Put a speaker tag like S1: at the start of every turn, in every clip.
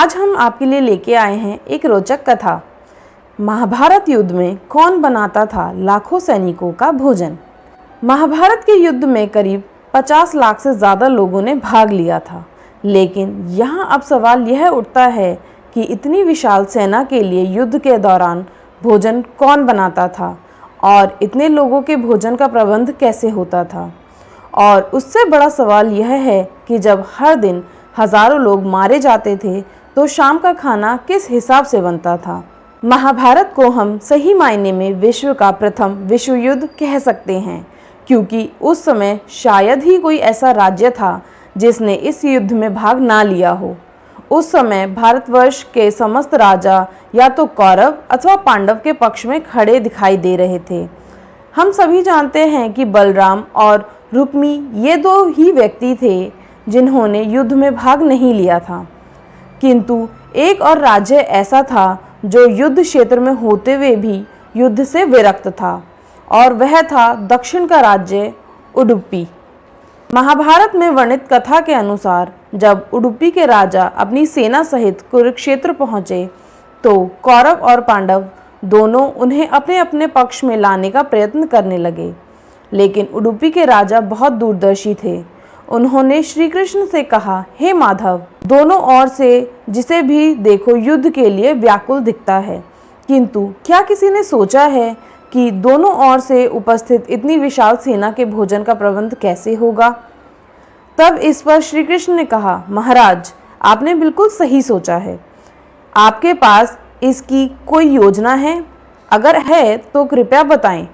S1: आज हम आपके लिए लेके आए हैं एक रोचक कथा। महाभारत युद्ध में कौन बनाता था लाखों सैनिकों का भोजन। महाभारत के युद्ध में करीब 50 लाख से ज़्यादा लोगों ने भाग लिया था, लेकिन यहाँ अब सवाल यह उठता है कि इतनी विशाल सेना के लिए युद्ध के दौरान भोजन कौन बनाता था और इतने लोगों के भोजन का प्रबंध कैसे होता था। और उससे बड़ा सवाल यह है कि जब हर दिन हजारों लोग मारे जाते थे तो शाम का खाना किस हिसाब से बनता था। महाभारत को हम सही मायने में विश्व का प्रथम विश्व युद्ध कह सकते हैं, क्योंकि उस समय शायद ही कोई ऐसा राज्य था जिसने इस युद्ध में भाग ना लिया हो। उस समय भारतवर्ष के समस्त राजा या तो कौरव अथवा पांडव के पक्ष में खड़े दिखाई दे रहे थे। हम सभी जानते हैं कि बलराम और रुक्मी ये दो ही व्यक्ति थे जिन्होंने युद्ध में भाग नहीं लिया था, किंतु एक और राज्य ऐसा था जो युद्ध क्षेत्र में होते हुए भी युद्ध से विरक्त था, और वह था दक्षिण का राज्य उडुपी। महाभारत में वर्णित कथा के अनुसार जब उडुपी के राजा अपनी सेना सहित कुरुक्षेत्र पहुंचे तो कौरव और पांडव दोनों उन्हें अपने अपने पक्ष में लाने का प्रयत्न करने लगे, लेकिन उडुपी के राजा बहुत दूरदर्शी थे। उन्होंने श्री कृष्ण से कहा, हे माधव, दोनों ओर से जिसे भी देखो युद्ध के लिए व्याकुल दिखता है, किंतु क्या किसी ने सोचा है कि दोनों ओर से उपस्थित इतनी विशाल सेना के भोजन का प्रबंध कैसे होगा। तब इस पर श्री कृष्ण ने कहा, महाराज, आपने बिल्कुल सही सोचा है। आपके पास इसकी कोई योजना है? अगर है तो कृपया बताएं।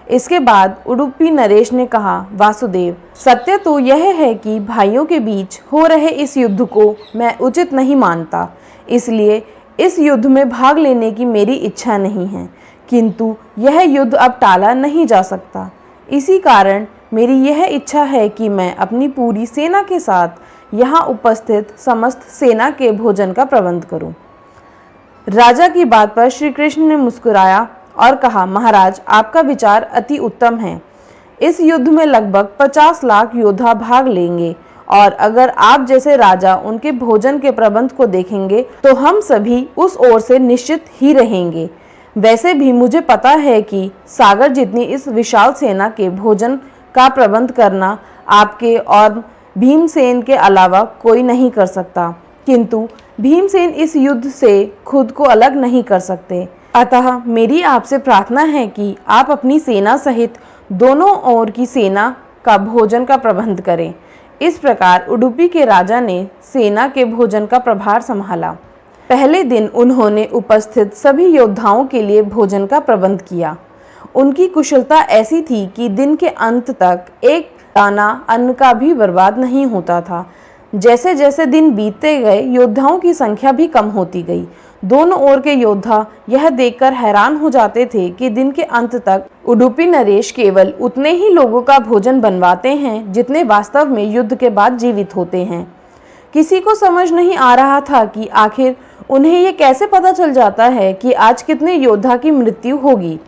S1: इसके बाद उडुपी नरेश ने कहा, वासुदेव, सत्य तो यह है कि भाइयों के बीच हो रहे इस युद्ध को मैं उचित नहीं मानता, इसलिए इस युद्ध में भाग लेने की मेरी इच्छा नहीं है, किंतु यह युद्ध अब टाला नहीं जा सकता। इसी कारण मेरी यह इच्छा है कि मैं अपनी पूरी सेना के साथ यहाँ उपस्थित समस्त सेना के भोजन का प्रबंध करूं। राजा की बात पर श्री कृष्ण ने मुस्कुराया और कहा, महाराज, आपका विचार अति उत्तम है। इस युद्ध में लगभग 50 लाख योद्धा भाग लेंगे, और अगर आप जैसे राजा उनके भोजन के प्रबंध को देखेंगे तो हम सभी उस ओर से निश्चित ही रहेंगे। वैसे भी मुझे पता है कि सागर जितनी इस विशाल सेना के भोजन का प्रबंध करना आपके और भीमसेन के अलावा कोई नहीं कर सकता, किंतु भीमसेन इस युद्ध से खुद को अलग नहीं कर सकते। अतः मेरी आपसे प्रार्थना है कि आप अपनी सेना सहित दोनों ओर की सेना का भोजन का प्रबंध करें। इस प्रकार उडुपी के राजा ने सेना के भोजन का प्रभार संभाला। पहले दिन उन्होंने उपस्थित सभी योद्धाओं के लिए भोजन का प्रबंध किया। उनकी कुशलता ऐसी थी कि दिन के अंत तक एक दाना अन्न का भी बर्बाद नहीं होता था। जैसे जैसे दिन बीतते गए योद्धाओं की संख्या भी कम होती गई। दोनों ओर के योद्धा यह देखकर हैरान हो जाते थे कि दिन के अंत तक उडुपी नरेश केवल उतने ही लोगों का भोजन बनवाते हैं जितने वास्तव में युद्ध के बाद जीवित होते हैं। किसी को समझ नहीं आ रहा था कि आखिर उन्हें यह कैसे पता चल जाता है कि आज कितने योद्धा की मृत्यु होगी।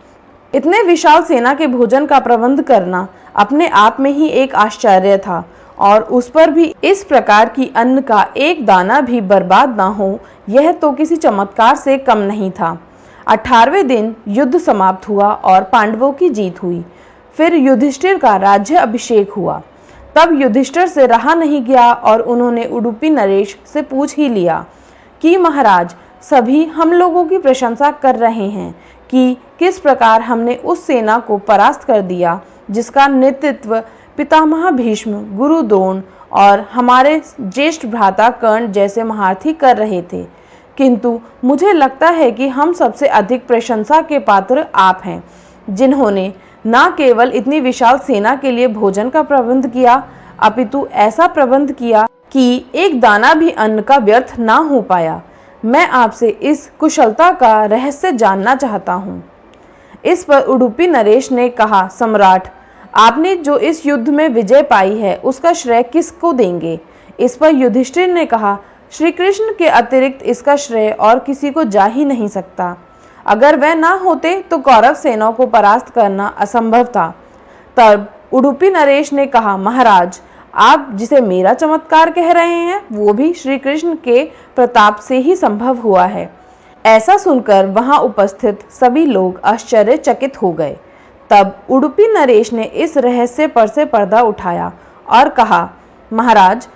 S1: इतने विशाल सेना के भोजन का प्रबंध करना अपने आप में ही एक आश्चर्य था, और उस पर भी इस प्रकार की अन्न का एक दाना भी बर्बाद ना हो, यह तो किसी चमत्कार से कम नहीं था। 18वें दिन युद्ध समाप्त हुआ और पांडवों की जीत हुई। फिर युधिष्ठिर का राज्य अभिषेक हुआ। तब युधिष्ठिर से रहा नहीं गया और उन्होंने उडुपी नरेश से पूछ ही लिया कि महाराज, सभी हम लोगों की प्रशंसा कर रहे हैं कि किस प्रकार हमने उस सेना को परास्त कर दिया जिसका नेतृत्व पितामह भीष्म, गुरु द्रोण और हमारे ज्येष्ठ भ्राता कर्ण जैसे महारथी कर रहे थे, किंतु मुझे लगता है कि हम सबसे अधिक प्रशंसा के पात्र आप हैं, जिन्होंने न केवल इतनी विशाल सेना के लिए भोजन का प्रबंध किया, अपितु ऐसा प्रबंध किया कि एक दाना भी अन्न का व्यर्थ ना हो पाया। मैं आपसे इस कुशलता का रहस्य जानना चाहता हूँ। इस पर उडुपी नरेश ने कहा, सम्राट, आपने जो इस युद्ध में विजय पाई है उसका श्रेय किसको देंगे? इस पर युधिष्ठिर ने कहा, श्री कृष्ण के अतिरिक्त इसका श्रेय और किसी को जा ही नहीं सकता। अगर वह ना होते तो कौरव सेना को परास्त करना असंभव था। तब उडुपी नरेश ने कहा, महाराज, आप जिसे मेरा चमत्कार कह रहे हैं वो भी श्री कृष्ण के प्रताप से ही संभव हुआ है। ऐसा सुनकर वहां उपस्थित सभी लोग आश्चर्यचकित हो गए। तब उडुपी नरेश ने इस रहस्य पर से पर्दा उठाया और कहा, महाराज,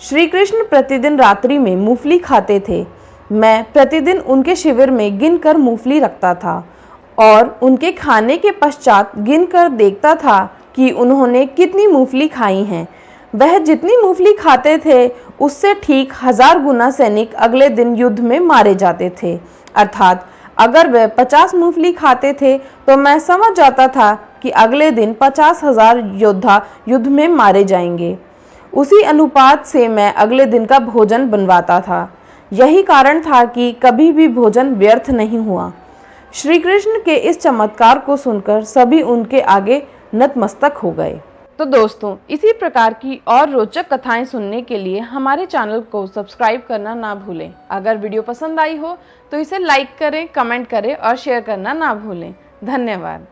S1: श्री कृष्ण प्रतिदिन रात्रि में मूंगफली खाते थे। मैं प्रतिदिन उनके शिविर में गिनकर मूंगफली रखता था और उनके खाने के पश्चात गिनकर देखता था कि उन्होंने कितनी मूंगफली खाई हैं। वह जितनी मूंगफली खाते थे उससे ठीक 1000 गुना सैनिक अगले दिन युद्ध में मारे जाते थे। अर्थात अगर वह 50 मूंगफली खाते थे तो मैं समझ जाता था कि अगले दिन 50,000 योद्धा युद्ध में मारे जाएंगे। उसी अनुपात से मैं अगले दिन का भोजन बनवाता था। यही कारण था कि कभी भी भोजन व्यर्थ नहीं हुआ। श्री कृष्ण के इस चमत्कार को सुनकर सभी उनके आगे नतमस्तक हो गए। तो दोस्तों, इसी प्रकार की और रोचक कथाएं सुनने के लिए हमारे चैनल को सब्सक्राइब करना ना भूलें। अगर वीडियो पसंद आई हो तो इसे लाइक करें, कमेंट करें और शेयर करना ना भूलें। धन्यवाद।